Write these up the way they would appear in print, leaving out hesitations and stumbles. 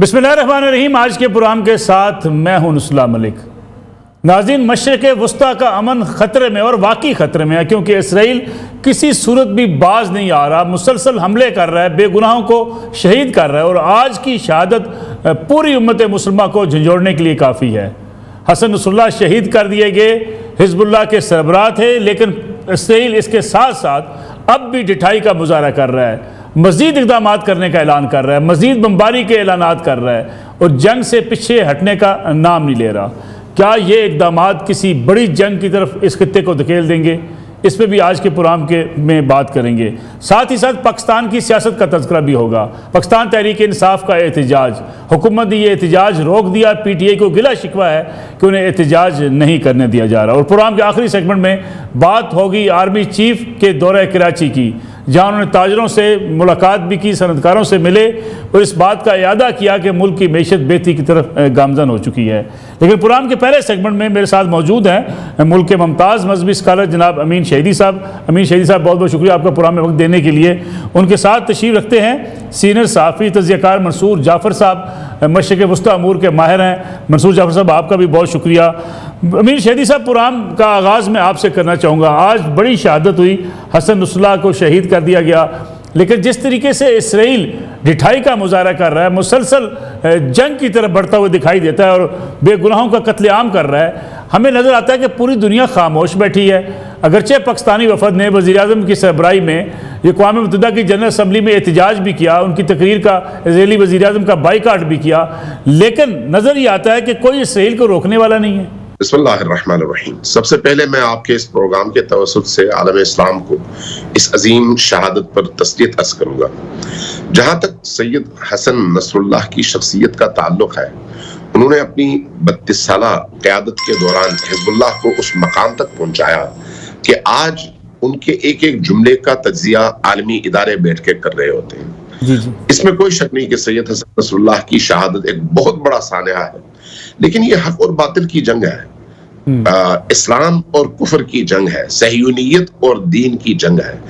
बिस्मिल्लाहिर्रहमानिर्रहीम। आज के प्रोग्राम के साथ मैं हूं नुस्ला मलिक। नाज़रीन, मशरिक़ वस्ता का अमन ख़तरे में और वाकई ख़तरे में है, क्योंकि इसराइल किसी सूरत भी बाज नहीं आ रहा, मुसलसल हमले कर रहा है, बेगुनाहों को शहीद कर रहा है और आज की शहादत पूरी उम्मत मुसलमान को झंझोड़ने के लिए काफ़ी है। हसन नसरुल्लाह शहीद कर दिए गए हिज़्बुल्लाह के सरबराह थे, लेकिन इसराइल इसके साथ साथ अब भी ढिठाई का मुजाहरा कर रहा है, मज़ीद इक़दाम करने का ऐलान कर रहा है, मज़ीद बमबारी के ऐलानात कर रहा है और जंग से पीछे हटने का नाम नहीं ले रहा। क्या ये इक़दाम किसी बड़ी जंग की तरफ इस खित्ते को धकेल देंगे? इस पर भी आज के प्रोग्राम में बात करेंगे। साथ ही साथ पाकिस्तान की सियासत का तज़किरा भी होगा। पाकिस्तान तहरीक इंसाफ का एहतजाज, हुकूमत ने यह एहतजाज रोक दिया। PTI को गिला शिकवा है कि उन्हें एहतजाज नहीं करने दिया जा रहा। और प्रोग्राम के आखिरी सेगमेंट में बात होगी आर्मी चीफ के दौरे कराची की, जहाँ उन्होंने ताजरों से मुलाकात भी की, सनतकारों से मिले और इस बात का इयादा किया कि मुल्क की मैशत बेहतरी की तरफ गामजन हो चुकी है। लेकिन प्रोग्राम के पहले सेगमेंट में मेरे साथ मौजूद हैं मुल्क के मुमताज़ मजहबी स्कॉलर जनाब अमीन शहीदी साहब। अमीन शहीदी साहब, बहुत बहुत शुक्रिया आपका प्रोग्राम में वक्त देने के लिए। उनके साथ तशरीफ़ रखते हैं सीनियर सहाफ़ी तज़कियाकार मंसूर जाफ़र साहब, मशरिक़ वस्ता अमूर के माहिर हैं। मंसूर जाफ़र साहब, आपका भी बहुत शुक्रिया। अमीन शहीदी साहब, प्रोग्राम का आगाज़ मैं आपसे करना चाहूँगा। आज बड़ी शहादत हुई, हसन नसरुल्लाह को शहीद कर दिया गया, लेकिन जिस तरीके से इसराइल ढिठाई का मुजाहरा कर रहा है, मुसलसल जंग की तरफ बढ़ता हुआ दिखाई देता है और बेगुनाहों का कत्लेआम कर रहा है, हमें नज़र आता है कि पूरी दुनिया खामोश बैठी है। अगरचे पाकिस्तानी वफद ने वज़ीर-ए-आज़म की सरबराही में अक़वाम मुत्तहिदा की जनरल असम्बली में एहतजाज भी किया, उनकी तकरीर का इज़राइली वज़ीर-ए-आज़म का बाइकाट भी किया, लेकिन नज़र ये आता है कि कोई इसराइल को रोकने वाला नहीं है। बिस्मिल्लाहिर्रहमानिर्रहीम। सबसे पहले मैं आपके इस प्रोग्राम के तवस्सुत से आलम इस्लाम को इस अजीम शहादत पर तस्दीक़ अर्ज़ करूँगा। जहाँ तक सैयद हसन नसरुल्लाह की शख्सियत का ताल्लुक़ है, उन्होंने अपनी 32 साला क़यादत के दौरान हिज़्बुल्लाह को उस मकाम तक पहुँचाया कि आज उनके एक एक जुमले का तज्ज़िया आलमी इदारे बैठ के कर रहे होते हैं। इसमें कोई शक नहीं कि सैयद हसन नसरुल्लाह की शहादत एक बहुत बड़ा सानिया है, लेकिन ये हक और बातिल की जंग है, इस्लाम और कुफर की जंग है, सहयूनियत और दीन की जंग है।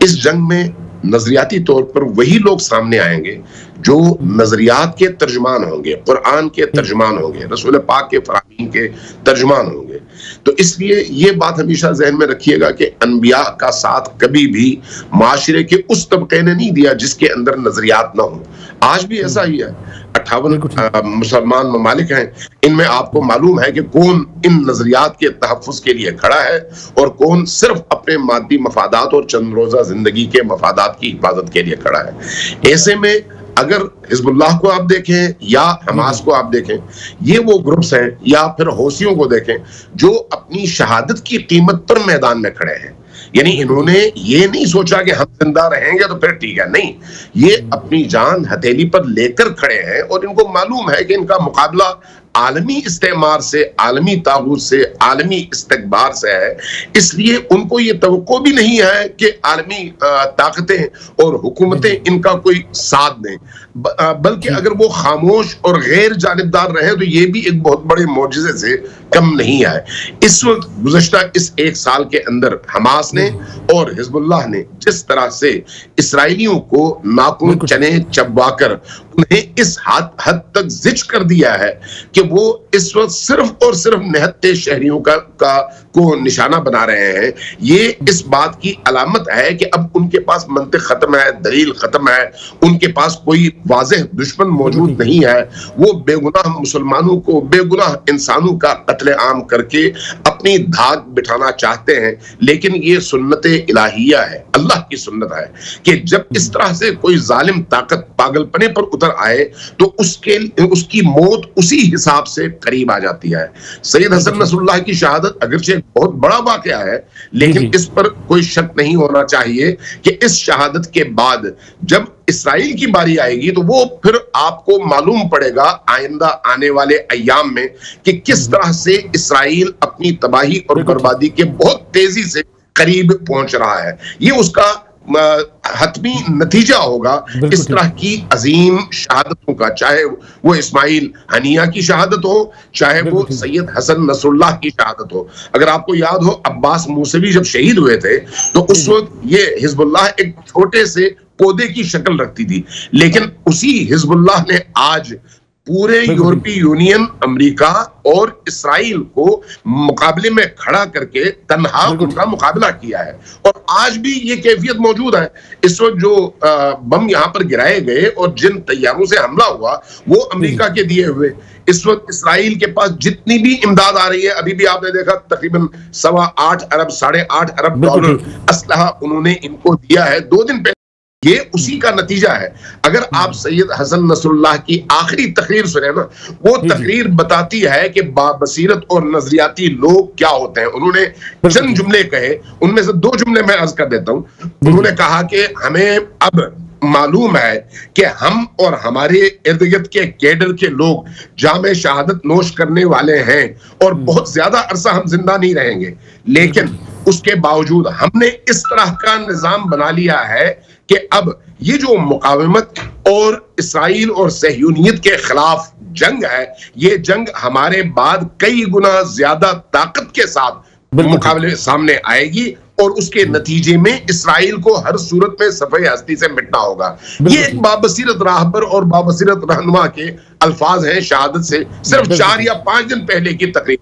इस जंग में नजरियाती तौर पर वही लोग सामने आएंगे जो नजरियात के तर्जुमान होंगे, कुरान के तर्जुमान होंगे, रसूल पाक के फरामीन के तर्जुमान होंगे। तो इसलिए ये बात हमेशा जहन में रखिएगा कि अनबिया का साथ कभी भी माशरे के उस तबके ने नहीं दिया जिसके अंदर नजरियात ना हो। आज भी ऐसा ही है। 58 मुसलमान ममालिक हैं, इनमें आपको मालूम है कि कौन इन नजरियात के तहफ़्फ़ुज़ के लिए खड़ा है और कौन सिर्फ अपने मादी मफादात और चंद रोज़ा जिंदगी के मफादात की हिफाजत के लिए खड़ा है। ऐसे में अगर हिज़्बुल्लाह को आप देखें या हमास को आप देखें, ये वो ग्रुप्स हैं, या फिर हौसियों को देखें जो अपनी शहादत की कीमत पर मैदान में खड़े हैं। यानी इन्होंने ये नहीं सोचा कि हम जिंदा रहेंगे तो फिर ठीक है, नहीं, ये अपनी जान हथेली पर लेकर खड़े हैं और इनको मालूम है कि इनका मुकाबला आलमी इस्तेमार से, आलमी तागूत से, आलमी इस्तकबार से है। इसलिए उनको ये तवक्को भी नहीं है कि आलमी ताकतें और हुकूमतें इनका कोई साथ दें, बल्कि अगर वो खामोश और गैर जानिबदार रहे तो ये भी एक बहुत बड़े मौजज़े से कम नहीं है। इस वक्त गुज़श्ता इस एक साल के अंदर हमास ने और हिज़्बुल्लाह ने जिस तरह से इसराइलियों को नाखून चने चबवाकर उन्हें इस हद तक जिच कर दिया है कि वो इस वक्त सिर्फ और सिर्फ निहत्ते शहरियों को निशाना बना रहे हैं। ये इस बात की अलामत है कि अब उनके पास मंतिक खत्म है, दलील खत्म है, उनके पास कोई वाज़ेह दुश्मन मौजूद नहीं है। वो बेगुनाह मुसलमानों को, बेगुनाह इंसानों का कत्लेआम करके अपनी धाक बिठाना चाहते हैं। लेकिन ये सुन्नत इलाहिया है, अल्लाह की सुन्नत है कि जब इस तरह से कोई जालिम ताकत पागलपने पर उतर आए तो उसकी मौत उसी हिसाब से करीब आ जाती है। सैयद हसन नसरुल्लाह की शहादत अगरचे बहुत बड़ा वाकया है, लेकिन इस पर कोई शक नहीं होना चाहिए कि इस शहादत के बाद जब इसराइल की बारी आएगी तो वो फिर आपको मालूम पड़ेगा आइंदा आने वाले अय्याम में कि किस तरह से इसराइल अपनी तबाही और बर्बादी के बहुत तेजी से करीब पहुंच रहा है। ये उसका हतमी नतीजा होगा इस तरह की अजीम शहादतों का, चाहे वो इस्माइल हनिया की शहादत हो, चाहे वो सैयद हसन नसरुल्लाह की शहादत हो। अगर आपको याद हो, अब्बास मूसवी जब शहीद हुए थे तो उस वक्त ये हिज़्बुल्लाह एक छोटे से पौधे की शक्ल रखती थी, लेकिन उसी हिज़्बुल्लाह ने आज पूरे यूरोपीय यूनियन, अमेरिका और इसराइल को मुकाबले में खड़ा करके तन्हा उनका मुकाबला किया है। और आज भी ये कैफियत मौजूद है। इस वक्त जो बम यहां पर गिराए गए और जिन तैयारों से हमला हुआ वो अमेरिका के दिए हुए। इस वक्त इसराइल के पास जितनी भी इमदाद आ रही है, अभी भी आपने देखा तकरीबन 8.25 अरब $8.5 असलहा उन्होंने इनको दिया है 2 दिन पहले। ये उसी का नतीजा है। अगर आप सैयद हसन नसरुल्लाह की आखिरी तकरीर सुने ना, वो तकरीर बताती है कि बाबसीरत और नजरियाती लोग क्या होते हैं। उन्होंने चंद जुमले कहे, उनमें से 2 जुमले मैं अर्ज कर देता हूं। उन्होंने कहा कि हमें अब मालूम है कि हम और हमारे इर्द गिर्द के कैडर के लोग जामे शहादत नोश करने वाले हैं और बहुत ज्यादा अरसा हम जिंदा नहीं रहेंगे, लेकिन उसके बावजूद हमने इस तरह का निजाम बना लिया है कि अब ये जो मुकावमत और इसराइल और सहयूनियत के खिलाफ जंग है, ये जंग हमारे बाद कई गुना ज्यादा ताकत के साथ मुकाबले सामने आएगी और उसके नतीजे में इसराइल को हर सूरत में सफेद हस्ती से मिटना होगा। ये एक बाबसीरत राहबर और बाबसीरत रहनुमा के अल्फाज हैं शहादत से सिर्फ 4 या 5 दिन पहले की तकरीर।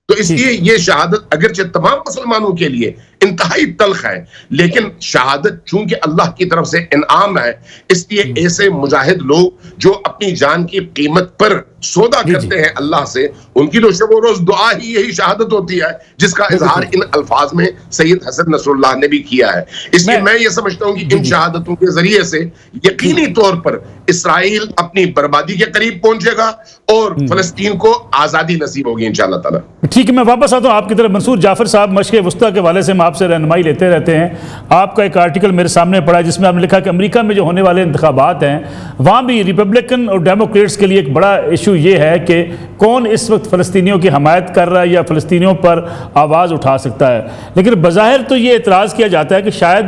तो इसलिए ये शहादत अगरचे तमाम मुसलमानों के लिए इंतहाई तल्ख है, लेकिन शहादत चूंकि अल्लाह की तरफ से इनाम है, इसलिए ऐसे मुजाहिद लोग जो अपनी जान की कीमत पर सौदा करते हैं अल्लाह से, उनकी तो शब रोज दुआ ही यही शहादत होती है, जिसका इजहार इन अल्फाज में सैयद हसन नसरुल्लाह ने भी किया है। इसलिए मैं ये समझता हूं कि इन शहादतों के जरिए से यकीनी तौर पर इसराइल अपनी बर्बादी के करीब पहुंचेगा और फलस्तीन को आजादी नसीब होगी इंशाअल्लाह ताला। ठीक है, मैं वापस आता हूं आपकी तरफ। मंसूर जाफर साहब, मशक़ वुस्ता के हवाले से हम आपसे रहनुमाई लेते रहते हैं। आपका एक आर्टिकल मेरे सामने पड़ा जिसमें आपने लिखा कि अमेरिका में जो होने वाले इंतखाबात हैं, वहाँ भी रिपब्लिकन और डेमोक्रेट्स के लिए एक बड़ा इशू ये है कि कौन इस वक्त फ़लस्तीनियों की हमायत कर रहा है या फ़लस्तीनियों पर आवाज़ उठा सकता है। लेकिन बज़ाहिर तो ये एतराज़ किया जाता है कि शायद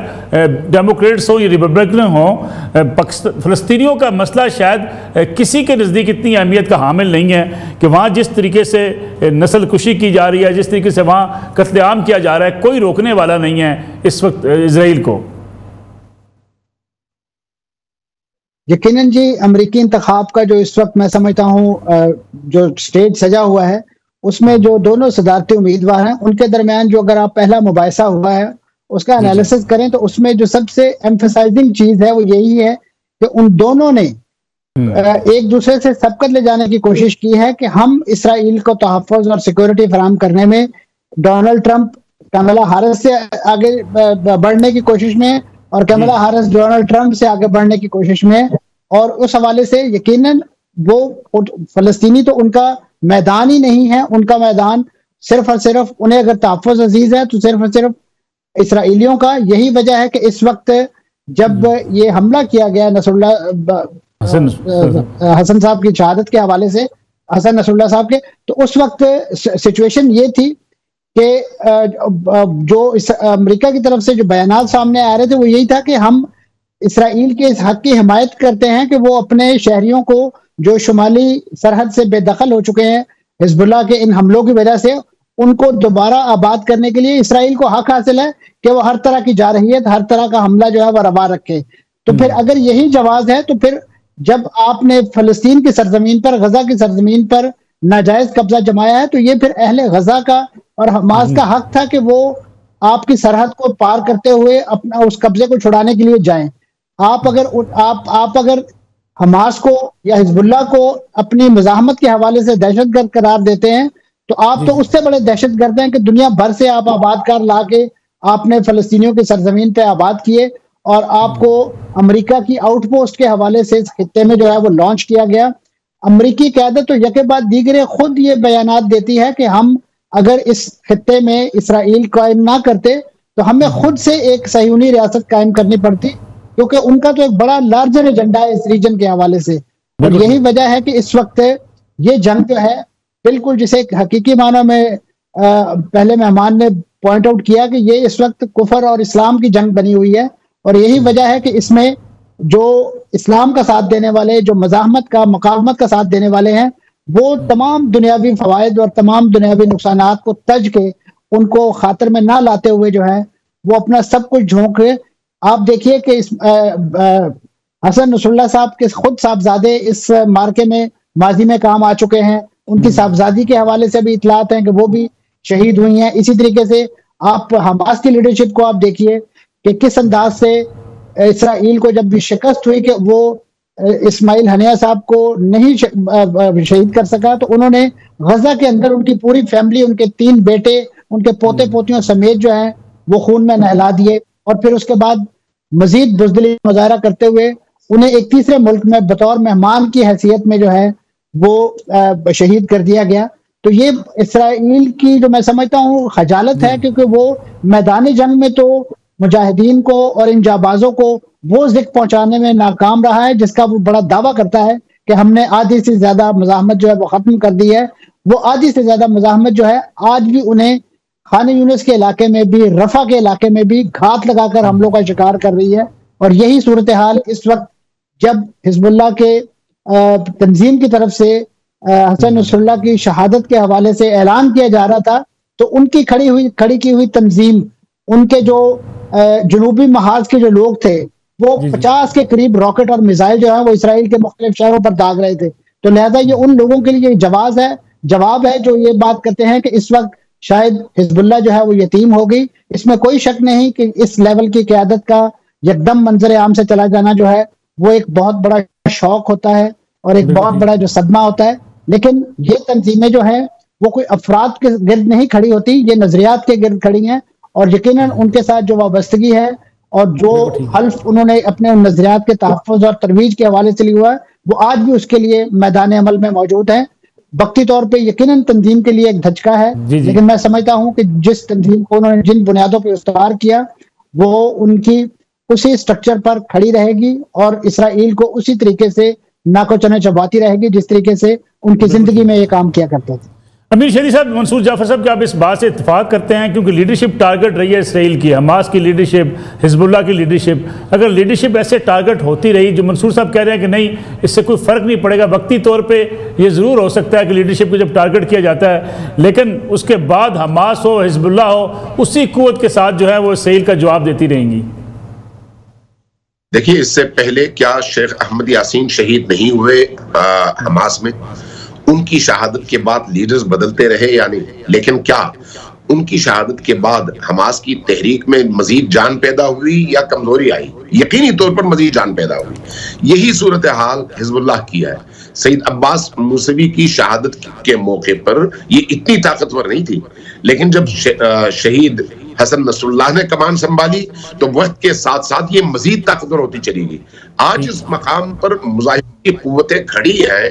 डेमोक्रेट्स हो या रिपब्लिकन हो, फ़लस्तीनियों का मसला शायद किसी के नज़दीक इतनी अहमियत का हामिल नहीं है कि वहाँ जिस तरीके से नस्ल कुशी की जा रही है, जिस तरीके से वहाँ कत्लेआम किया जा रहा है, कोई रोकने वाला नहीं है इस वक्त इजराइल को। यकीनन जी, अमरीकी इंतखाब का जो इस वक्त मैं समझता हूँ जो स्टेज सजा हुआ है, उसमें जो दोनों सदारती उम्मीदवार हैं उनके दरमियान जो अगर आप पहला मुबाहिसा हुआ है उसका एनालिसिस करें तो उसमें जो सबसे एम्फसाइजिंग चीज है वो यही है कि उन दोनों ने एक दूसरे से सबकत ले जाने की कोशिश की है कि हम इसराइल को तहफ़्फ़ुज़ और सिक्योरिटी फराहम करने में डोनाल्ड ट्रंप कमला हैरिस से आगे बढ़ने की कोशिश में और कमला हैरिस डोनाल्ड ट्रंप से आगे बढ़ने की कोशिश में। और उस हवाले से यकीनन वो फलस्तीनी तो उनका मैदान ही नहीं है, उनका मैदान सिर्फ और सिर्फ उन्हें अगर तहफ़्फ़ुज़ अजीज है तो सिर्फ और सिर्फ इसराइलियों का। यही वजह है कि इस वक्त जब ये हमला किया गया हसन साहब की शहादत के हवाले से, हसन नसरुल्लाह साहब के, तो उस वक्त सिचुएशन ये थी कि जो अमेरिका की तरफ से जो बयानात सामने आ रहे थे वो यही था कि हम इसराइल के इस हक की हिमायत करते हैं कि वो अपने शहरियों को जो शुमाली सरहद से बेदखल हो चुके हैं हिजबुल्लाह के इन हमलों की वजह से, उनको दोबारा आबाद करने के लिए इसराइल को हक हासिल है कि वो हर तरह की जारहियत, हर तरह का हमला जो है वो रवा रखे। तो फिर अगर यही जवाब है तो फिर जब आपने फलस्तीन की सरजमीन पर, गजा की सरजमीन पर नाजायज कब्जा जमाया है तो ये फिर अहले गजा का और हमास का हक था कि वो आपकी सरहद को पार करते हुए अपना उस कब्जे को छुड़ाने के लिए जाएं। आप अगर हमास को या हिजबुल्लाह को अपनी मुजाहमत के हवाले से दहशतगर्द करार देते हैं तो आप तो उससे बड़े दहशतगर्द हैं कि दुनिया भर से आप आबादकार ला के आपने फलस्तीनियों की सरजमीन पे आबाद किए और आपको अमेरिका की आउटपोस्ट के हवाले से इस खित्ते में जो है वो लॉन्च किया गया। अमेरिकी क़यादत तो यके बाद दीगरे खुद ये बयानात देती है कि हम अगर इस खित्ते में इसराइल कायम ना करते तो हमें खुद से एक सहयूनी रियासत कायम करनी पड़ती, क्योंकि उनका तो एक बड़ा लार्जर एजेंडा है इस रीजन के हवाले से। और यही वजह है कि इस वक्त ये जंग जो है बिल्कुल, जिसे हकीकी मानों में पहले मेहमान ने पॉइंट आउट किया कि ये इस वक्त कुफर और इस्लाम की जंग बनी हुई है। और यही वजह है कि इसमें जो इस्लाम का साथ देने वाले, जो मज़ाहमत का, मुकावमत का साथ देने वाले हैं, वो तमाम दुनियावी फवायद और तमाम दुनियावी नुकसानात को तज के उनको खातिर में ना लाते हुए जो है वो अपना सब कुछ झोंक के, आप देखिए कि इस हसन नसरुल्लाह साहब के खुद साहबजादे इस मार्के में माजी में काम आ चुके हैं, उनकी साहबजादी के हवाले से भी इतलात हैं कि वो भी शहीद हुई हैं। इसी तरीके से आप हमास की लीडरशिप को आप देखिए कि किस अंदाज से इसराइल को जब भी शिकस्त हुई कि वो इस्माइल हनिया साहब को नहीं शहीद कर सका, तो उन्होंने गजा के अंदर उनकी पूरी फैमिली, उनके 3 बेटे, उनके पोते पोतियों समेत जो है वो खून में नहला दिए, और फिर उसके बाद मजीद बुज़दिली मुजाहरा करते हुए उन्हें एक तीसरे मुल्क में बतौर मेहमान की हैसियत में जो है वो शहीद कर दिया गया। तो ये इसराइल की जो मैं समझता हूँ खजालत है, क्योंकि वो मैदानी जंग में तो मुजाहिदीन को और इन जाबाजों को वो ज़िक पहुंचाने में नाकाम रहा है जिसका वो बड़ा दावा करता है कि हमने आधी से ज्यादा मज़ाहमत जो है वो खत्म कर दी है। वो आधी से ज्यादा मज़ाहमत जो है आज भी उन्हें खान यूनिस के इलाके में भी, रफा के इलाके में भी घात लगाकर हमलों का शिकार कर रही है। और यही सूरत हाल इस वक्त जब हिजबुल्लाह के तंजीम की तरफ से हसन नसरुल्लाह की शहादत के हवाले से ऐलान किया जा रहा था, तो उनकी खड़ी की हुई तंजीम, उनके जो जनूबी महाज के जो लोग थे वो 50 के करीब रॉकेट और मिसाइल जो है वो इसराइल के मुख्तलिफ शहरों पर दाग रहे थे। तो लिहाजा ये उन लोगों के लिए जवाब है जो ये बात करते हैं कि इस वक्त शायद हिजबुल्लाह जो है वो यतीम हो गई। इसमें कोई शक नहीं कि इस लेवल की क़यादत का यकदम मंजर आम से चला जाना जो है वो एक बहुत बड़ा शौक होता है और एक बहुत बड़ा जो सदमा होता है। लेकिन ये तंजीमें जो है वो कोई अफराद के गिर्द नहीं खड़ी होती, ये नजरियात के गिर्द खड़ी हैं, और यकीनन उनके साथ जो वाबस्तगी है और जो हल्फ उन्होंने अपने उन नजरियात के तहफ़्फ़ुज़ और तरवीज के हवाले से लिया हुआ है वो आज भी उसके लिए मैदान अमल में मौजूद है। वक्ती तौर पे यकीनन तंजीम के लिए एक धचका है, लेकिन मैं समझता हूँ कि जिस तंजीम को उन्होंने जिन बुनियादों पर इस्तेमाल किया वो उनकी उसी स्ट्रक्चर पर खड़ी रहेगी और इसराइल को उसी तरीके से नाको चने चबाती रहेगी जिस तरीके से उनकी जिंदगी में ये काम किया करते थे। अमीर शरीफ साहब, मंसूर जाफर साहब, क्या आप इस बात से इत्तेफाक करते हैं, क्योंकि लीडरशिप टारगेट रही है इसराइल की, हमास की लीडरशिप, हिजबुल्लाह की लीडरशिप, अगर लीडरशिप ऐसे टारगेट होती रही, जो मंसूर साहब कह रहे हैं कि नहीं इससे कोई फ़र्क नहीं पड़ेगा, वक्ती तौर पे ये ज़रूर हो सकता है कि लीडरशिप को जब टारगेट किया जाता है, लेकिन उसके बाद हमास हो, हिजबुल्लाह हो, उसी कुव्वत के साथ जो है वो इसराइल का जवाब देती रहेंगी। देखिए, इससे पहले क्या शेख अहमद यासीन शहीद नहीं हुए हमास में? उनकी शहादत के बाद लीडर्स बदलते रहे या नहीं? लेकिन क्या उनकी शहादत के बाद हमास की तहरीक में मजीद जान पैदा हुई या कमजोरी आई? यकीनी तौर पर मजीद जान पैदा हुई। यही सूरत हाल हिजबुल्लाह की है। सईद अब्बास मूसवी की शहादत के मौके पर ये इतनी ताकतवर नहीं थी, लेकिन जब शहीद हसन नसरुल्लाह ने कमान संभाली तो वक्त के साथ साथ ये मजीद ताकतवर होती चली गई। आज इस मकाम पर मुजाहिदीन की कुव्वतें खड़ी हैं,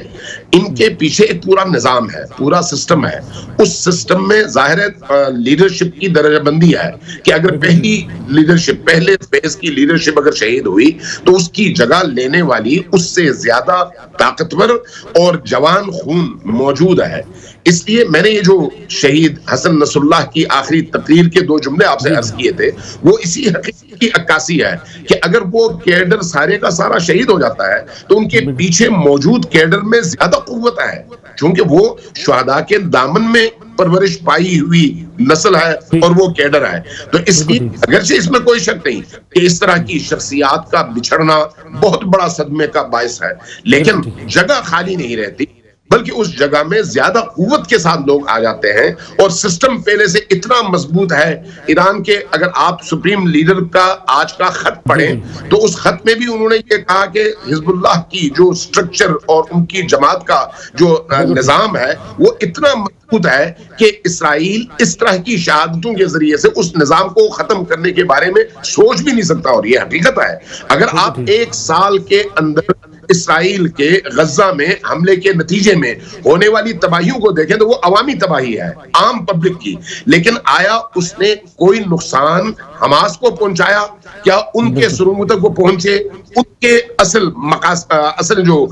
इनके पीछे एक पूरा निजाम है, पूरा सिस्टम है। उस सिस्टम में जाहिर है लीडरशिप की दर्जाबंदी है कि अगर पहली लीडरशिप, पहले फेज की लीडरशिप अगर शहीद हुई तो उसकी जगह लेने वाली उससे ज्यादा ताकतवर और जवान खून मौजूद है। इसलिए मैंने ये जो शहीद हसन नसरुल्लाह की आखिरी तकरीर के 2 जुमले आपसे अर्ज किए थे वो इसी हकीकत की अक्कासी है कि अगर वो कैडर सारे का सारा शहीद हो जाता है तो उनके पीछे मौजूद कैडर में ज्यादा कुव्वत है, क्योंकि वो शुहदा के दामन में परवरिश पाई हुई नस्ल है और वो कैडर है। तो इसलिए अगरचे इसमें कोई शक नहीं कि इस तरह की शख्सियात का बिछड़ना बहुत बड़ा सदमे का बायस है, लेकिन जगह खाली नहीं रहती, बल्कि उस जगह में ज्यादा कुव्वत के साथ लोग आ जाते हैं और सिस्टम पहले से इतना मजबूत है। ईरान के अगर आप सुप्रीम लीडर का आज का खत पढ़ें तो उस खत में भी उन्होंने ये कहा कि हिजबुल्लाह की जो स्ट्रक्चर और उनकी जमात का जो निजाम है वो इतना मजबूत है कि इसराइल इस तरह की शहादतों के जरिए से उस निजाम को खत्म करने के बारे में सोच भी नहीं सकता। और ये हकीकत है। अगर आप 1 साल के अंदर इसराइल के गजा में हमले के नतीजे में होने वाली तबाहियों को देखें तो वो अवामी तबाही है, आम पब्लिक की। लेकिन आया उसने कोई नुकसान हमास को पहुंचाया? क्या उनके सुरंगों तक वो पहुंचे? उनके असल जो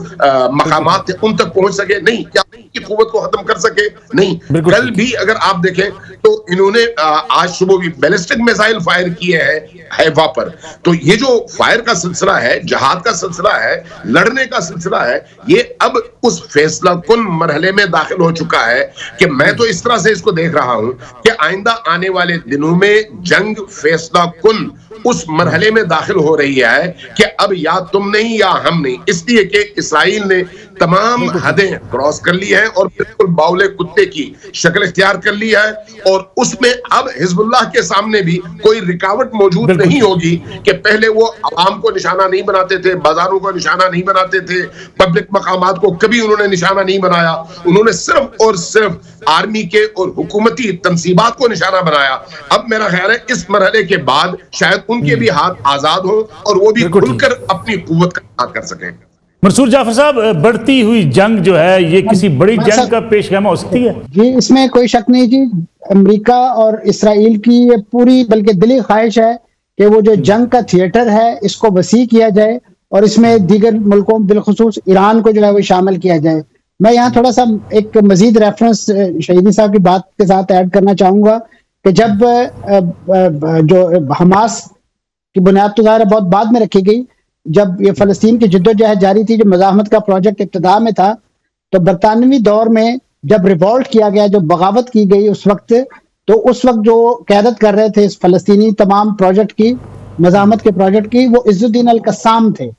मकामात थे उन तक पहुंच सके? नहीं। क्या उनकी कुव्वत को खत्म कर सके? नहीं। कल भी अगर आप देखें तो इन्होंने आज सुबह भी बैलिस्टिक मिसाइल फायर किए हैं हैफा पर। तो ये जो फायर का सिलसिला है, जहाद का सिलसिला है, लड़ने का सिलसिला है, ये अब उस फैसला कुन मरहले में दाखिल हो चुका है कि मैं तो इस तरह से इसको देख रहा हूं कि आइंदा आने वाले दिनों में जंग फैसला कुन उस मरहले में दाखिल हो रही है कि अब या तुम नहीं या हम नहीं। इसलिए कि इसराइल ने तमाम हदें क्रॉस कर ली है और बिल्कुल बाउले कुत्ते की शक्ल इख्तियार कर ली है। और उसमें अब हिजबुल्लाह के सामने भी कोई रुकावट मौजूद नहीं होगी कि पहले वो आवाम को निशाना नहीं बनाते थे, बाजारों को निशाना नहीं बनाते थे, पब्लिक मकामात को कभी उन्होंने निशाना नहीं बनाया। उन्होंने सिर्फ और सिर्फ आर्मी के और हुकूमती तंसीबात को निशाना बनाया। अब मेरा ख्याल है इस मरहले के बाद शायद उनके भी हाथ आजाद हो और वो भी खुलकर अपनी कुव्वत का इस्तेमाल कर सकें। मंसूर जाफर साहब, बढ़ती हुई जंग जो है ये किसी बड़ी जंग का पेशगामा हो सकती है? जी, इसमें कोई शक नहीं जी। अमेरिका और इसराइल की ये पूरी बल्कि दिली ख्वाहिश है कि वो जो जंग का थिएटर है इसको वसी किया जाए और इसमें दीगर मुल्कों बिलखुसूस ईरान को जो है वो शामिल किया जाए। मैं यहाँ थोड़ा सा एक मजीद रेफरेंस शहीदी साहब की बात के साथ ऐड करना चाहूंगा कि जब जो हमास की बुनियाद तो ज़ाहिर बहुत बाद में रखी गई, जब ये फलस्तीन की जिद्दोजहद जारी थी, जो मज़ाहमत का प्रोजेक्ट इब्तिदा में था, तो बरतानवी दौर में जब रिवॉल्ट किया गया, जो बगावत की गई उस वक्त, तो उस वक्त जो क़यादत कर रहे थे इस फलस्तीनी तमाम प्रोजेक्ट की, मज़ाहमत के प्रोजेक्ट की, वो इज़्ज़ुद्दीन अल कस्साम थे।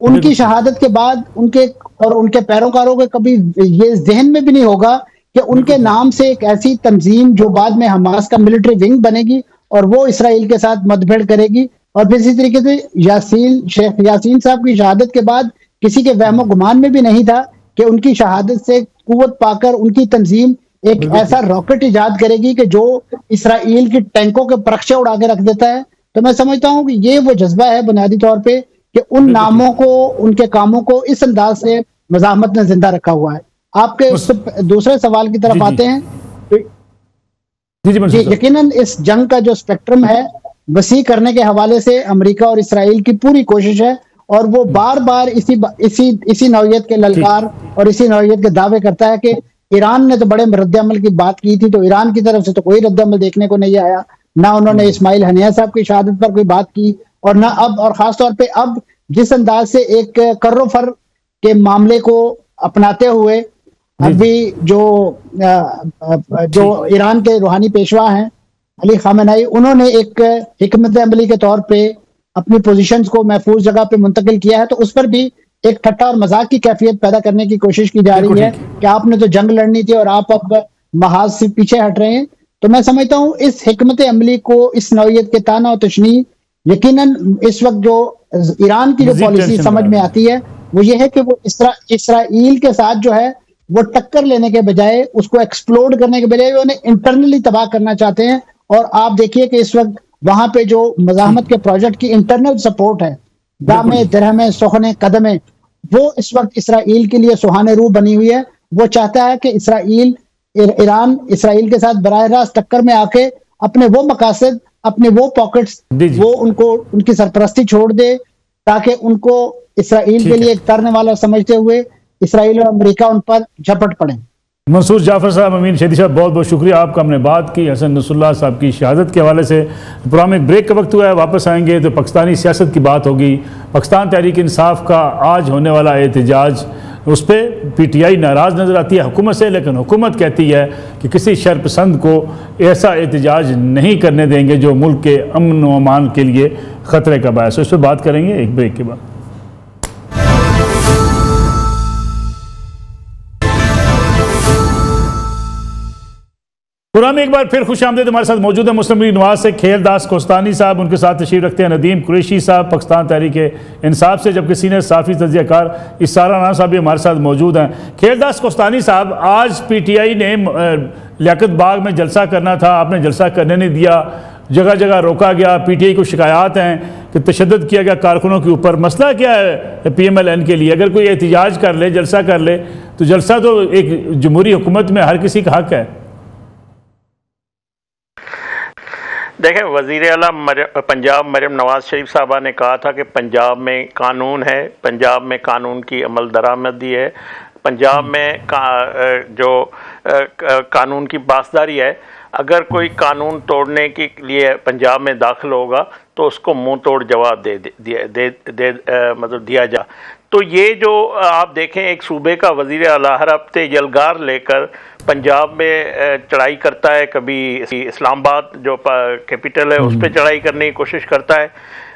उनकी शहादत के बाद उनके पैरोकारों के कभी ये जहन में भी नहीं होगा कि उनके नाम से एक ऐसी तंजीम जो बाद में हमास का मिलिट्री विंग बनेगी और वो इसराइल के साथ मतभेड़ करेगी। और फिर इसी तरीके से शेख यासीन साहब की शहादत के बाद किसी के वहमो गुमान में भी नहीं था कि उनकी शहादत से कुव्वत पाकर उनकी तंजीम एक ऐसा रॉकेट इजाद करेगी कि जो इसराइल की टैंकों के परखचे उड़ा के रख देता है। तो मैं समझता हूँ कि ये वो जज्बा है बुनियादी तौर पे कि उन नामों को, उनके कामों को इस अंदाज से मज़ाहमत ने जिंदा रखा हुआ है। आपके दूसरे सवाल की तरफ आते हैं। जी, यकीनन इस जंग का जो स्पेक्ट्रम है वसी करने के हवाले से अमेरिका और इसराइल की पूरी कोशिश है और वो बार बार इसी नौयत के ललकार और इसी नौयत के दावे करता है कि ईरान ने तो बड़े रद्द-ए-अमल की बात की थी, तो ईरान की तरफ से तो कोई रद्द-ए-अमल देखने को नहीं आया, ना उन्होंने इस्माइल हनिया साहब की शहादत पर कोई बात की और ना अब, और खासतौर पे अब जिस अंदाज से एक कर्रो-फर के मामले को अपनाते हुए अभी जो ईरान के रूहानी पेशवा हैं अली खामेनेई, उन्होंने एक हिकमत अमली के तौर पे अपनी पोजीशंस को महफूज जगह पे मुंतकिल किया है, तो उस पर भी एक ठट्टा और मजाक की कैफियत पैदा करने की कोशिश की जा रही है कि आपने तो जंग लड़नी थी और आप अब महाज से पीछे हट रहे हैं। तो मैं समझता हूँ इस हिकमत अमली को, इस नौयत के ताना और तशनी, यकीनन इस वक्त जो ईरान की जो पॉलिसी समझ में आती है वो ये है कि वो इसराइल के साथ जो है वो टक्कर लेने के बजाय, उसको एक्सप्लोड करने के बजाय उन्हें इंटरनली तबाह करना चाहते हैं। और आप देखिए कि इस वक्त वहां पे जो मज़ाहमत के प्रोजेक्ट की इंटरनल सपोर्ट है, दामे दिरहमे सोखने कदमे, वो इस वक्त इसराइल के लिए सुहाने रूह बनी हुई है। वो चाहता है कि ईरान इसराइल के साथ बराह रास्त टक्कर में आके अपने वो मकासद, अपने वो पॉकेट्स, वो उनको उनकी सरपरस्ती छोड़ दे, ताकि उनको इसराइल के लिए एक तरने वाला समझते हुए इसराइल और अमेरिका उन पर झपट पड़े। मंसूर जाफर साहब, अमीन शहीदी साहब, बहुत बहुत शुक्रिया आपका। हमने बात की हसन नसरुल्लाह साहब की शहादत के हवाले से। प्रोग्राम में ब्रेक का वक्त हुआ है, वापस आएंगे तो पाकिस्तानी सियासत की बात होगी। पाकिस्तान तहरीक इंसाफ का आज होने वाला एहतजाज, उस पर PTI नाराज़ नज़र आती है हुकूमत से, लेकिन हुकूमत कहती है कि किसी शरपसंद को ऐसा एहतजाज नहीं करने देंगे जो मुल्क के अमन व अमान के लिए ख़तरे का बायस हो। इस पर बात करेंगे एक ब्रेक के बाद। प्रोग्राम में एक बार फिर खुश आमदीद। हमारे साथ मौजूद है मुस्लिम लीग नवाज से खेलदास कोस्तानी साहब, उनके साथ तशरीफ रखते हैं नदीम कुरैशी साहब पाकिस्तान तहरीक इंसाफ से, जबकि सीनियर साफ़ी तजियाकार इसारा नाम साहब भी हमारे साथ मौजूद हैं। खेलदास कोस्तानी साहब, आज PTI ने लियाकत बाग में जलसा करना था, आपने जलसा करने नहीं दिया, जगह जगह रोका गया। PTI को शिकायत हैं कि तशद्दुद किया गया कारकुनों के ऊपर। मसला क्या है PMLN के लिए? अगर कोई एहतजाज कर ले, जलसा कर ले, तो जलसा तो एक जमहूरी हुकूमत में हर किसी का हक है। देखें, वज़ीर आला पंजाब मरियम नवाज शरीफ साहबा ने कहा था कि पंजाब में कानून है, पंजाब में कानून की अमल दरामदी है, पंजाब में जो कानून की पासदारी है। अगर कोई कानून तोड़ने के लिए पंजाब में दाखिल होगा तो उसको मुंह तोड़ जवाब मतलब दिया जा। तो ये जो आप देखें, एक सूबे का वज़ीर आला हर हफ्ते यलगार लेकर पंजाब में चढ़ाई करता है, कभी इस्लामाबाद जो कैपिटल है उस पर चढ़ाई करने की कोशिश करता है।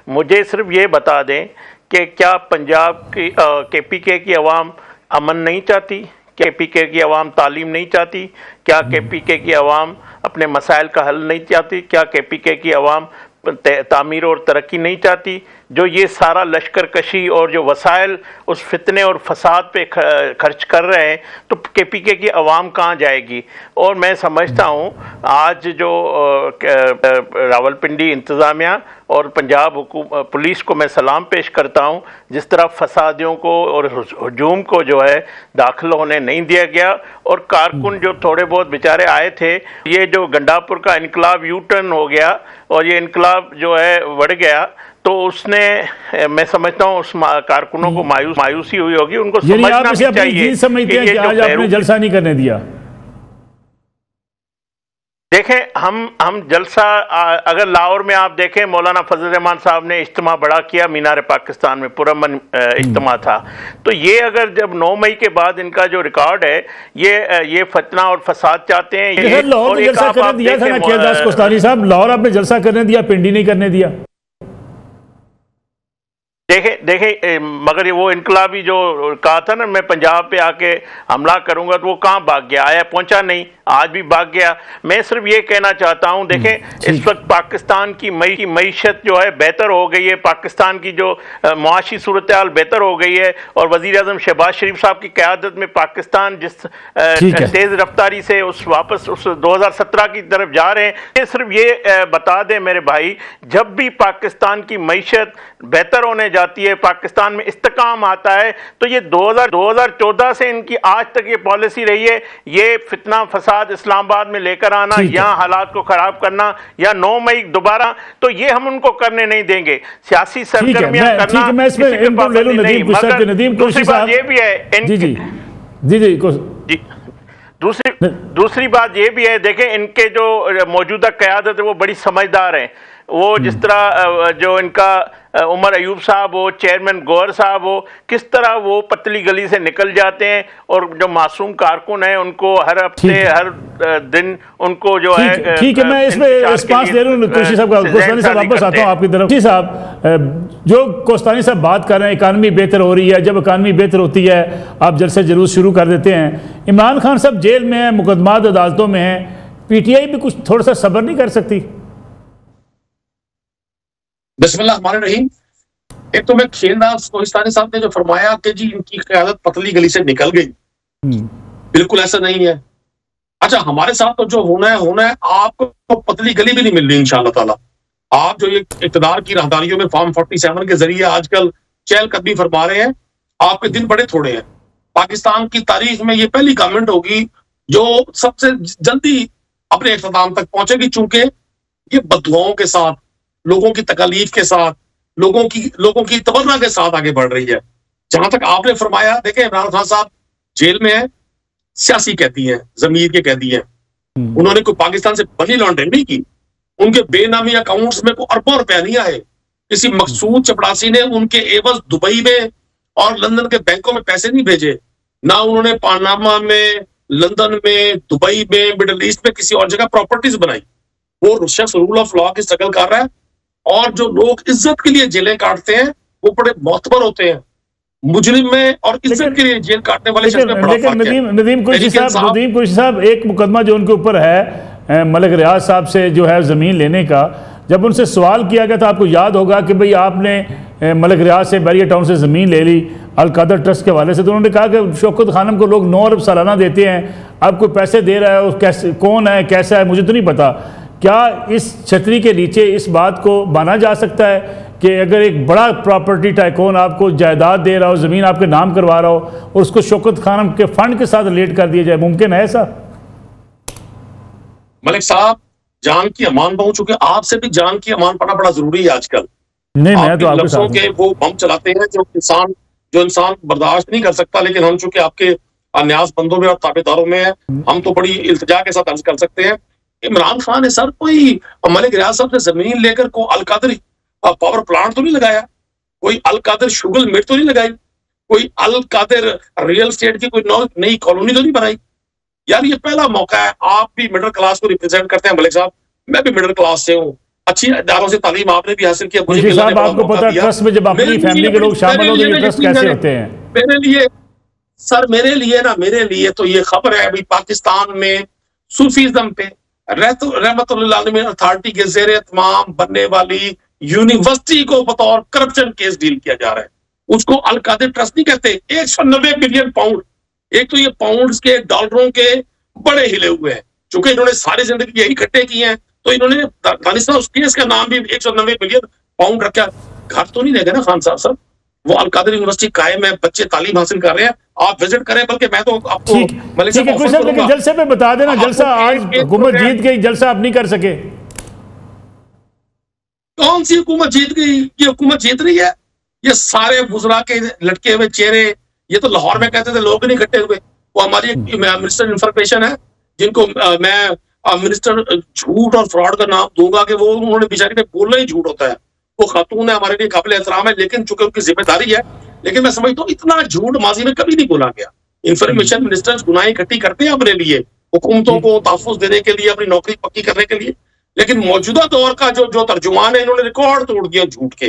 मुझे सिर्फ ये बता दें कि क्या पंजाब की KPK की आवाम अमन नहीं चाहती? KPK की आवाम तालीम नहीं चाहती? क्या KPK की आवाम अपने मसाइल का हल नहीं चाहती? क्या KPK की आवाम तामीर और तरक्की नहीं चाहती? जो ये सारा लश्कर कशी और जो वसाइल उस फितने और फसाद पे खर्च कर रहे हैं, तो KPK की आवाम कहाँ जाएगी? और मैं समझता हूँ आज जो रावलपिंडी इंतज़ामिया और पंजाब पुलिस को मैं सलाम पेश करता हूँ, जिस तरह फसादियों को और हजूम को जो है दाखिल होने नहीं दिया गया, और कारकुन जो थोड़े बहुत बेचारे आए थे, ये जो गंडापुर का इनकलाब यू टर्न हो गया और ये इनकलाब जो है बढ़ गया, तो उसने, मैं समझता हूँ उस कारकुनों को मायूसी हुई होगी। उनको समझना भी चाहिए समझते हैं कि आज आपने जलसा नहीं करने दिया। देखें, हम जलसा, अगर लाहौर में आप देखें, मौलाना फजल रहमान साहब ने इज्तिमा बड़ा किया मीनार पाकिस्तान में, पुरअमन इज्तिमा था। तो ये अगर जब 9 मई के बाद इनका जो रिकॉर्ड है, ये फतना और फसाद चाहते हैं। लाहौर में जलसा करने दिया था ना खेलदास कोस्तानी साहब, लाहौर आपने जलसा करने दिया, पिंडी नहीं करने दिया। देखे मगर ये वो इनकलाबी जो कहा था ना, मैं पंजाब पे आके हमला करूंगा, तो वो कहाँ भाग गया? आया, पहुंचा नहीं, आज भी भाग गया। मैं सिर्फ ये कहना चाहता हूं, देखें इस वक्त पाकिस्तान की मईशत जो है बेहतर हो गई है, पाकिस्तान की जो मुआशी सूरत हाल बेहतर हो गई है, और वजीर आजम शहबाज शरीफ साहब की क़यादत में पाकिस्तान जिस तेज रफ्तारी से वापस उस 2017 की तरफ जा रहे हैं, ये सिर्फ ये बता दें मेरे भाई, जब भी पाकिस्तान की मईशत बेहतर होने जाती है, पाकिस्तान में इस्तेकाम आता है, तो ये 2014 से इनकी आज तक ये पॉलिसी रही है, ये फितना फसाद इस्लामाबाद में लेकर आना, यहाँ हालात को खराब करना, या 9 मई दोबारा, तो ये हम उनको करने नहीं देंगे। सियासी सरगर्मियां करना किसी पे पाबंदी नहीं। मगर दूसरी बात ये भी है, दूसरी बात ये भी है, देखें इनके जो मौजूदा क़यादत है वो बड़ी समझदार है। वो जिस तरह जो इनका उमर अयूब साहब हो, चेयरमैन गौहर साहब हो, किस तरह वो पतली गली से निकल जाते हैं, और जो मासूम कारकुन है उनको हर हफ्ते हर दिन उनको जो है। ठीक है, मैं इसमें रिस्पांस दे रहा हूँ कोस्तानी साहब का। कोस्तानी साहब वापस आता हूँ आपकी तरफ। जी साहब, जो कोस्तानी साहब बात कर रहे हैं, इकानमी बेहतर हो रही है, जब इकानमी बेहतर होती है आप जलसे जुलूस शुरू कर देते हैं। इमरान खान साहब जेल में है, मुकदमात अदालतों में है, PTI भी कुछ थोड़ा सा सब्र नहीं कर सकती? बिस्मिल्लाह रहमान रहीम। एक तो मैं खेलदास कोहिस्तानी साहब ने जो फरमाया कि जी इनकी क़यादत पतली गली से निकल गई, बिल्कुल ऐसा नहीं है। अच्छा, हमारे साथ तो जो होना है, आपको तो पतली गली भी नहीं मिल रही इंशाअल्लाह ताला। आप जो ये इक़्तिदार की राहदारियों में फॉर्म 47 के जरिए आजकल चहलकदमी फरमा रहे हैं, आपके दिन बड़े थोड़े हैं। पाकिस्तान की तारीख में ये पहली गवर्नमेंट होगी जो सबसे जल्दी अपने इख्तिताम तक पहुंचेगी, चूंकि ये बददुआओं के साथ, लोगों की तकलीफ के साथ, लोगों की तमन्ना के साथ आगे बढ़ रही है। जहां तक आपने फरमाया, देखें इमरान खान साहब जेल में है, सियासी कैदी हैं, जमीर के कैदी हैं। उन्होंने कोई पाकिस्तान से मनी लॉन्ड्रिंग नहीं की, उनके बेनामी अकाउंट्स में कोई अरबों रुपया नहीं आए। किसी मकसूद चपड़ासी ने उनके एवज दुबई में और लंदन के बैंकों में पैसे नहीं भेजे, ना उन्होंने पानामा में, लंदन में, दुबई में, मिडल ईस्ट में किसी और जगह प्रॉपर्टीज बनाई। वो शख्स रूल ऑफ लॉ की स्ट्रगल कर रहा है, और जो लोग इज्जत के लिए जेलें काटते हैं वो बड़े मोतबर होते हैं। मुजरिम में और इज्जत के लिए जेल काटने वाले शख्स में बड़ा फर्क है। नदीम कुरैशी साहब, एक मुकदमा जो उनके ऊपर है मलिक रियाज साहब से जो है ज़मीन लेने का, जब उनसे सवाल किया गया था, आपको याद होगा कि भाई आपने मलिक रियाज से बैरिया टाउन से ज़मीन ले ली अल कदर ट्रस्ट के हवाले से, तो उन्होंने कहा कि शौकत खानम को लोग 9 अरब सालाना देते हैं, आप कोई पैसे दे रहा है, कैसे, कौन है, कैसा है, मुझे तो नहीं पता। क्या इस छतरी के नीचे इस बात को माना जा सकता है कि अगर एक बड़ा प्रॉपर्टी टाइकून आपको जायदाद दे रहा हो, ज़मीन आपके नाम करवा रहा हो, और उसको शौकत खानम के फंड के साथ रिलेट कर दिया जाए, मुमकिन है ऐसा? मलिक साहब, जान की अमान पाऊं, चूंकि आपसे भी जान की अमान पाना बड़ा जरूरी है आजकल। नहीं, मैं तो आपके लफ्ज़ों के वो बम चलाते हैं जो इंसान बर्दाश्त नहीं कर सकता, लेकिन हम चूंकि आपके अन्यास बंदों में और ताबेदारों में है, हम तो बड़ी इल्तिजा के साथ अर्ज कर सकते हैं। इमरान खान ने सर कोई मलिक रियाज साहब से जमीन लेकर को अल कादर पावर प्लांट तो नहीं लगाया, कोई अल कादर शुगर मिल तो नहीं लगाई, कोई अल कादर रियल स्टेट की कोई नई कॉलोनी तो नहीं बनाई। यार ये पहला मौका है, आप भी मिडिल क्लास को रिप्रेजेंट करते हैं मलिक साहब, मैं भी मिडिल क्लास से हूँ, अच्छी इदारों से तालीम आपने भी हासिल किया। मुझे साहब आपको पता है ट्रस्ट में जब अपनी फैमिली के लोग शामिल होते हैं ट्रस्ट कैसे होते हैं। मेरे लिए सर मेरे लिए तो ये खबर है अभी पाकिस्तान में सूफीज्म पे रहमतुल्लाह अलैह अथॉरिटी के जेर तमाम बनने वाली यूनिवर्सिटी को बतौर करप्शन केस डील किया जा रहा है। उसको अल कादिर ट्रस्ट नहीं कहते। 190 बिलियन पाउंड, एक तो ये पाउंड्स के डॉलरों के बड़े हिले हुए हैं, चूंकि इन्होंने सारी जिंदगी यही इकट्ठे किए हैं, तो इन्होंने दानिशा उस केस का नाम भी 190 बिलियन पाउंड रखा। घर तो नहीं रहेगा ना खान साहब, वो अल कादिर यूनिवर्सिटी कायम है, बच्चे तालीम हासिल कर रहे हैं, आप विजिट करें, बल्कि मैं तो आपको मलिक साहब लेकिन जलसे पे बता देना, जलसा आज हुकूमत जीत गई, जलसा आप नहीं कर सके। कौन सी हुकूमत जीत गई? ये हुकूमत जीत रही है, ये सारे बुजरा के लटके हुए चेहरे, ये तो लाहौर में कहते थे लोग नहीं इकट्ठे हुए। वो हमारी मिनिस्टर इंफॉर्मेशन है, जिनको मैं मिनिस्टर झूठ और फ्रॉड का नाम दूंगा कि वो उन्होंने बेचारी ने बोलना ही झूठ होता है। वो खातून है, हमारे लिए काबिल एहतराम है, लेकिन चूंकि उनकी जिम्मेदारी है, लेकिन मैं समझता हूँ इतना झूठ माजी में कभी नहीं बोला गया। इंफॉर्मेशन मिनिस्टर्स गुनाहें इकट्ठी करते हैं अपने लिए, हुकूमतों को तहफ़्फ़ुज़ देने के लिए, अपनी नौकरी पक्की करने के लिए, लेकिन मौजूदा दौर का जो तर्जुमान है, इन्होंने रिकॉर्ड तोड़ दिया झूठ के।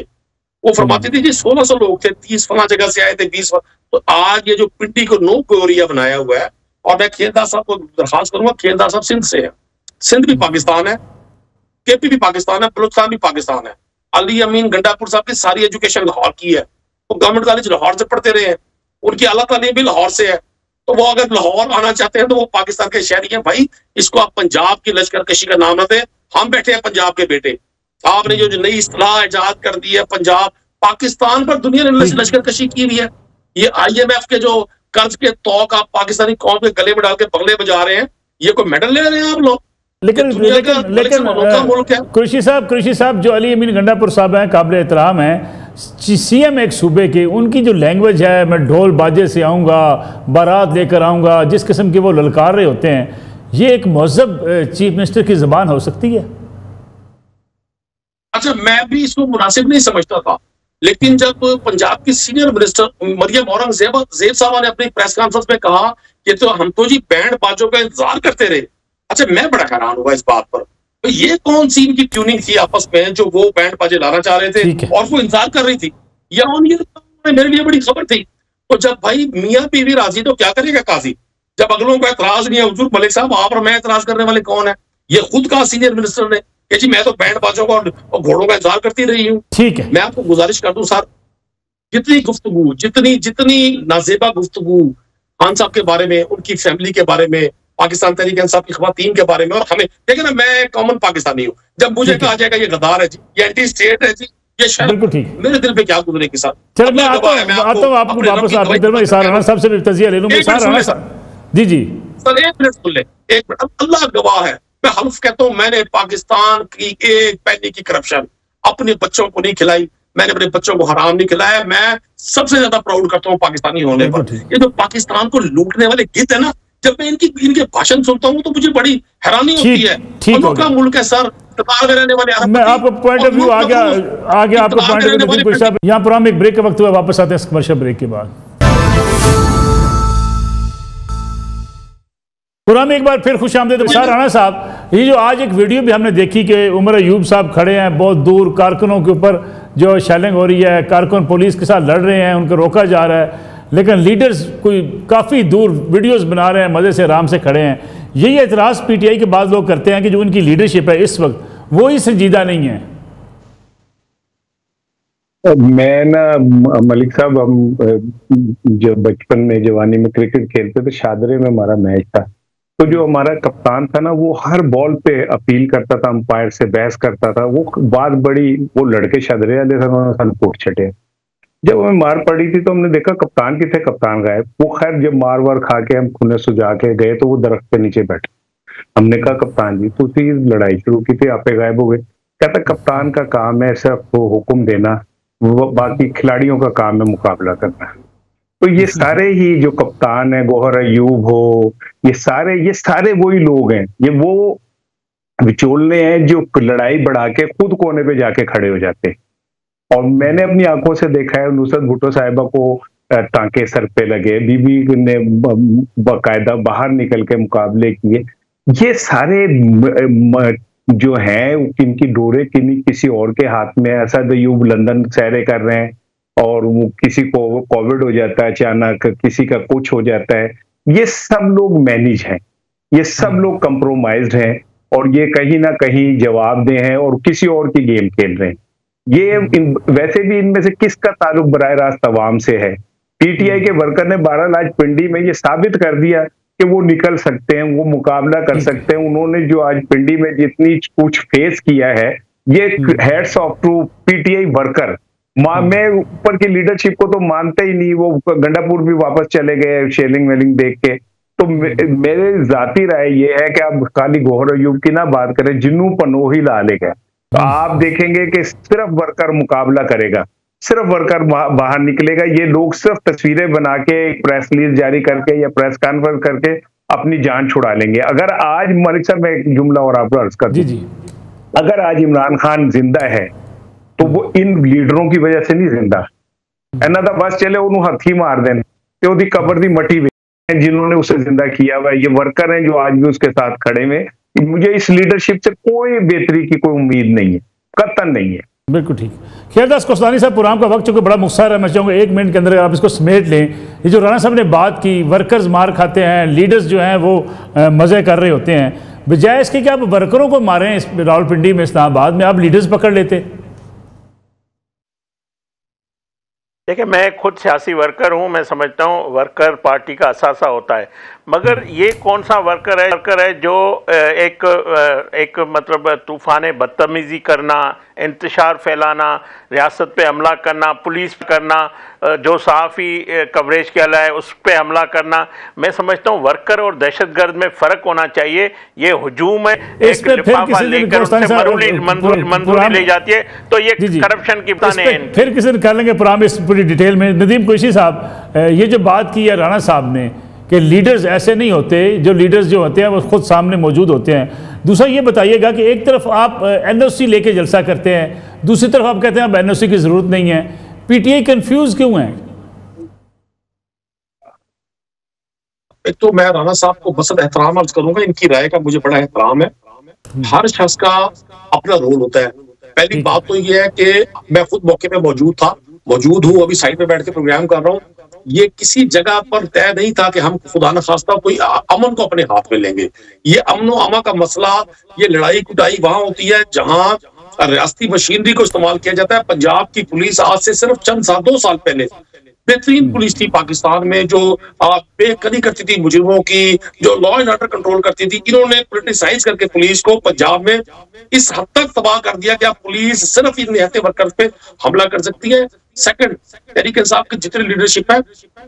वो फरमाती थी जी 1600 लोग थे, 30 फला जगह से आए थे, 20। तो आज ये जो पिंडी को नो गोरिया बनाया हुआ है, और मैं खेलदार साहब को दरखास्त करूंगा, खेलदार साहब सिंध से है, सिंध भी पाकिस्तान है, केपी भी पाकिस्तान है, बलूचिस्तान भी पाकिस्तान है। अली अमीन गंडापुर साहब की सारी एजुकेशन लाहौर की है, वो गवर्नमेंट कॉलेज लाहौर से पढ़ते रहे हैं, उनकी आला तालीम भी लाहौर से है। तो वो अगर लाहौर आना चाहते हैं तो वो पाकिस्तान के शहरी हैं। भाई इसको आप पंजाब की लश्करकशी का नाम न दें, हम बैठे हैं पंजाब के बेटे। आपने जो नई इस्तेलाह इजाद कर दी है पंजाब, पाकिस्तान पर दुनिया ने लश्करकशी की हुई है। ये IMF के जो कर्ज के तौक आप पाकिस्तानी कौम के गले में डाल के बगले बजा रहे हैं, ये कोई मेडल ले रहे हैं आप लोग? लेकिन कुरैशी साहब जो अली अमीन गंडापुर साहब हैं, काबिल एहतराम हैं, CM एक सूबे के, उनकी जो लैंग्वेज है, मैं ढोल बाजे से आऊँगा, बारात लेकर आऊँगा, जिस किस्म के वो ललकार रहे होते हैं, ये एक महज़ब चीफ मिनिस्टर की ज़बान हो सकती है? अच्छा, मैं भी इसको मुनासिब नहीं समझता था, लेकिन जब पंजाब की सीनियर मिनिस्टर मरियम औरंगजेब साहबा ने अपनी प्रेस कॉन्फ्रेंस में कहा कि तो हम तो जी बैंड बाजों का इंतजार करते रहे। अच्छा, मैं बड़ा हैरान हुआ इस बात पर, तो ये कौन सी इनकी ट्यूनिंग थी आपस में जो वो बैंड बाजे लाना चाह रहे थे और वो इंतजार कर रही थी? ये मेरे लिए बड़ी खबर थी। तो जब भाई मियाँ बीवी राजी तो क्या करेगा काजी? जब अगलों को एतराज नहीं है, हुजूर मलिक साहब आप और मैं एतराज करने वाले कौन है? ये खुद कहा सीनियर मिनिस्टर ने कि जी मैं तो बैंड बाजों का और घोड़ों का इंतजार करती रही हूँ। ठीक है, मैं आपको गुजारिश कर दूं सर, जितनी गुफ्तगू, जितनी नाजेबा गुफ्तगू खान साहब के बारे में, उनकी फैमिली के बारे में, पाकिस्तान तहरीक इंसाफ की खवातीन के बारे में, और हमें देखिए ना, मैं कॉमन पाकिस्तानी हूँ, जब मुझे कहा जाएगा ये गद्दार है जी, ये एंटी स्टेट है जी, ये शायद मेरे दिल पे क्या गुजरेगी सर। चलो मैं आता हूँ आपको वापस आपके दिल में इसार राणा साहब से भी तजिया ले लूंगा। इसार राणा साहब जी सर, एक मिनट सुन ले, एक मिनट। अल्लाह गवाह है, मैं हल्फ कहता हूँ, मैंने पाकिस्तान की एक पैनी की करप्शन अपने बच्चों को नहीं खिलाई, मैंने अपने बच्चों को हराम नहीं खिलाया। मैं सबसे ज्यादा प्राउड करता हूँ पाकिस्तानी होने पर। ये जो पाकिस्तान को लूटने वाले गित है ना, जब मैं इनके भाषण सुनता हूँ तो मुझे बड़ी हैरानी होती है। अनोखा मुल्क है सर, कतार में रहने वाले। मैं आपको पॉइंट ऑफ व्यू आ गया आपको पॉइंट ऑफ व्यू। यहाँ पर हम एक ब्रेक के वक्त हुआ, वापस आते हैं कमर्शियल ब्रेक के बाद। पुराने एक बार फिर खुश आमदीद इसार राणा साहब। ये जो आज एक वीडियो भी हमने देखी कि उमर अयूब साहब खड़े हैं बहुत दूर, कारकुनों के ऊपर जो शेलिंग हो रही है, कारकुन पुलिस के साथ लड़ रहे हैं, उनको रोका जा रहा है, लेकिन लीडर्स कोई काफ़ी दूर वीडियोस बना रहे हैं, मज़े से आराम से खड़े हैं। यही एतराज़ PTI के बाद लोग करते हैं कि जो उनकी लीडरशिप है इस वक्त वो ही संजीदा नहीं है। मैं ना मलिक साहब, हम जब बचपन में जवानी में क्रिकेट खेलते थे, शादरे में हमारा मैच था, तो जो हमारा कप्तान था ना, वो हर बॉल पे अपील करता था, अंपायर से बहस करता था। वो बात बड़ी, वो लड़के शादरे वाले थे, उन्होंने सन पोट छटे। जब हमें मार पड़ी थी तो हमने देखा कप्तान किथे, कप्तान गायब। वो खैर जब मार वार खा के हम खुने सुझा के गए तो वो दरख्त के नीचे बैठे। हमने कहा कप्तान जी तो लड़ाई शुरू की थी, आपे गायब हो गए। कहता कप्तान का काम है सिर्फ वो हुक्म देना, बाकी खिलाड़ियों का काम है मुकाबला करना। तो ये सारे ही जो कप्तान है, गौहर अयूब हो, ये सारे वही लोग हैं, ये वो विचोलने हैं जो लड़ाई बढ़ा के खुद कोने पे जाके खड़े हो जाते हैं। और मैंने अपनी आंखों से देखा है, नुसरत भुट्टो साहिबा को टांके सर पे लगे, बीबी ने बाकायदा बाहर निकल के मुकाबले किए। ये सारे जो हैं, इनकी डोरे किसी और के हाथ में। असद अयूब लंदन सैरे कर रहे हैं, और वो किसी को कोविड हो जाता है अचानक, किसी का कुछ हो जाता है, ये सब लोग मैनेज हैं, ये सब लोग कंप्रोमाइज्ड हैं और ये कहीं ना कहीं जवाबदेह हैं और किसी और की गेम खेल रहे हैं। ये वैसे भी इनमें से किसका ताल्लुक बराह रास्त अवाम से है? पीटीआई के वर्कर ने 12 लाख पिंडी में ये साबित कर दिया कि वो निकल सकते हैं, वो मुकाबला कर सकते हैं। उन्होंने जो आज पिंडी में जितनी कुछ फेस किया है, ये heads off to PTI worker. मैं ऊपर की लीडरशिप को तो मानते ही नहीं, वो गंडापुर भी वापस चले गए शेलिंग वेलिंग देख के। तो मेरे जाती राय ये है कि आप खाली गोहर अयूब की ना बात करें, जिन्नू पनोही ला ले गए तो आप देखेंगे कि सिर्फ वर्कर मुकाबला करेगा, सिर्फ वर्कर बाहर निकलेगा। ये लोग सिर्फ तस्वीरें बना के प्रेस रिलीज जारी करके या प्रेस कॉन्फ्रेंस करके अपनी जान छुड़ा लेंगे। अगर आज मलिक साहब, मैं एक जुमला और आपको अर्ज कर दूं, अगर आज इमरान खान जिंदा है तो वो इन लीडरों की वजह से नहीं जिंदा। इन्हां दा बस चले उन्होंने हथी मार देने ते ओदी कबर दी मट्टी में जिन्होंने उसे जिंदा किया हुआ, ये वर्कर हैं जो आज भी उसके साथ खड़े हुए। मुझे इस लीडरशिप से कोई बेहतरी की कोई उम्मीद नहीं है, कतई नहीं है। बिल्कुल ठीक। खैरदास कोस्तानी साहब, प्रोग्राम का वक्त चूंकि बड़ा मुख्तार है, मैं चाहूँगा 1 मिनट के अंदर आप इसको समेट लें। ये जो राणा साहब ने बात की, वर्कर्स मार खाते हैं, लीडर्स जो हैं वो मज़े कर रहे होते हैं, बजाय इसके कि आप वर्करों को मारें इस रावलपिंडी में, इस्लामाबाद में, आप लीडर्स पकड़ लेते। देखिए, मैं खुद सियासी वर्कर हूं, मैं समझता हूं वर्कर पार्टी का असासा होता है, मगर ये कौन सा वर्कर है जो एक मतलब तूफान बदतमीज़ी करना, इंतशार फैलाना, रियासत पे हमला करना, पुलिस करना, जो सहाफ़ी कवरेज के है उस पे हमला करना। मैं समझता हूँ वर्कर और दहशतगर्द में फ़र्क होना चाहिए। ये हुजूम है, एक लिफाफा लेकर उससे मंजूरी ले जाती है, तो ये करप्शन की बातें हैं। फिर किसी दिन कर लेंगे प्रोग्राम इस पूरी डिटेल में। नदीम कुरैशी साहब, ये जो बात की है राणा साहब ने कि लीडर्स ऐसे नहीं होते, जो लीडर्स जो होते हैं वो खुद सामने मौजूद होते हैं। दूसरा ये बताइएगा कि एक तरफ आप एनओसी लेके जलसा करते हैं, दूसरी तरफ आप कहते हैं अब एनओसी की जरूरत नहीं है, पीटीआई कंफ्यूज क्यों है? एक तो मैं राणा साहब को बसत एहतराम अर्ज करूंगा, इनकी राय का मुझे बड़ा एहतराम है। हर शख्स का अपना रोल होता है। पहली बात तो ये है कि मैं खुद मौके पे मौजूद हूँ, अभी साइड पे बैठ के प्रोग्राम कर रहा हूँ। ये किसी जगह पर तय नहीं था कि हम खुदा न खास्ता कोई अमन को अपने हाथ में लेंगे। ये अमन और अमा का मसला, ये लड़ाई कुटाई वहां होती है जहां रियासती मशीनरी को इस्तेमाल किया जाता है। पंजाब की पुलिस आज से सिर्फ 2 साल पहले बेहतरीन पुलिस थी पाकिस्तान में, जो बेकनी करती थी मुजरिमों की, जो लॉ एंड ऑर्डर कंट्रोल करती थी। इन्होंने पोलिटिसाइज करके पुलिस को पंजाब में इस हद तक तबाह कर दिया कि अब पुलिस सिर्फ इन निहत्ते वर्कर्स पे हमला कर सकती है। सेकंड, तहरीक इंसाफ की जितनी लीडरशिप है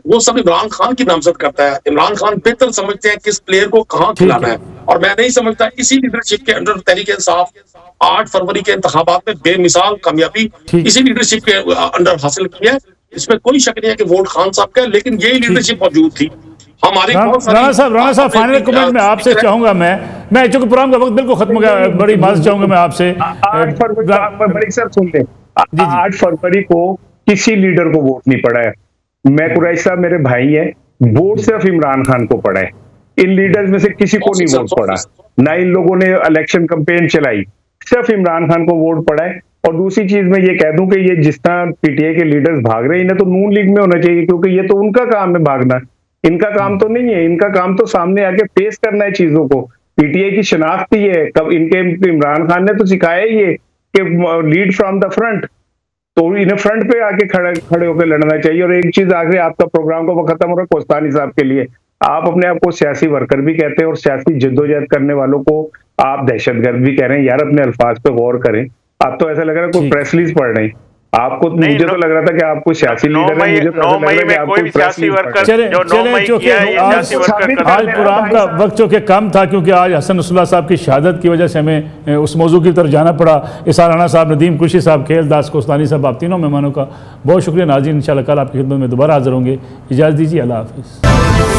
वो सब इमरान खान की नामजद करता है। इमरान खान बेहतर समझते हैं किस प्लेयर को कहाँ खिलाना है, और मैं नहीं समझता इसी लीडरशिप के अंडर तहरीक इंसाफ 8 फरवरी के इंतखाबात में बेमिसाल कामयाबी इसी लीडरशिप के अंडर हासिल की है। इसमें कोई शक नहीं है कि वोट खान साहब का, लेकिन यही लीडरशिप मौजूद थी हमारी। राणा साहब फाइनल कमेंट में आपसे चाहूंगा, मैं चूंकि प्रोग्राम का वक्त बिल्कुल खत्म हो गया, बड़ी माजरत चाहूंगा मैं आपसे। 8 फरवरी को किसी लीडर को वोट नहीं पड़ा है। मैं कुरैशी साहब मेरे भाई हैं, वोट सिर्फ इमरान खान को पड़ा है। इन लीडर्स में से किसी को नहीं वोट पड़ा, ना इन लोगों ने इलेक्शन कैंपेन चलाई, सिर्फ इमरान खान को वोट पड़ा है। और दूसरी चीज मैं ये कह दूं कि ये जिस तरह पीटीआई के लीडर्स भाग रहे हैं, इन्हें तो नून लीग में होना चाहिए, क्योंकि ये तो उनका काम है भागना, इनका काम तो नहीं है। इनका काम तो सामने आके फेस करना है चीजों को। पीटीआई की शनाख्त ही है, कब इनके इमरान खान ने तो सिखाया ही है कि लीड फ्रॉम द फ्रंट, तो इन्हें फ्रंट पे आके खड़े होकर लड़ना चाहिए। और एक चीज आखिरी, आपका प्रोग्राम का वक्त खत्म हो रहा है, कोस्तानी साहब के लिए, आप अपने आप को सियासी वर्कर भी कहते हैं और सियासी जद्दोजहद करने वालों को आप दहशतगर्द भी कह रहे हैं। यार अपने अल्फाज पे गौर करें। आप तो ऐसा लग रहा है कोई प्रेस रिलीज पढ़ रहे हैं आपको। मुझे तो लग रहा था कि आप कोई सियासी लीडर है, मुझे तो ऐसा लग रहा है कि आप कोई सियासी वर्कर। चले चूंकि आज प्रोग्राम का वक्त चूंकि कम था, क्योंकि आज हसन नसरुल्लाह साहब की शहादत की वजह से हमें उस मौजू की तरफ जाना पड़ा। इसार राणा साहब, नदीम कुरैशी साहब, खैरदास कोस्तानी साहब, आप तीनों मेहमानों का बहुत शुक्रिया। नाज़रीन, इंशाअल्लाह कल आपकी खिदमत में दोबारा हाजिर होंगे। इजाज़त दीजिए, अल्लाह हाफ़िज़।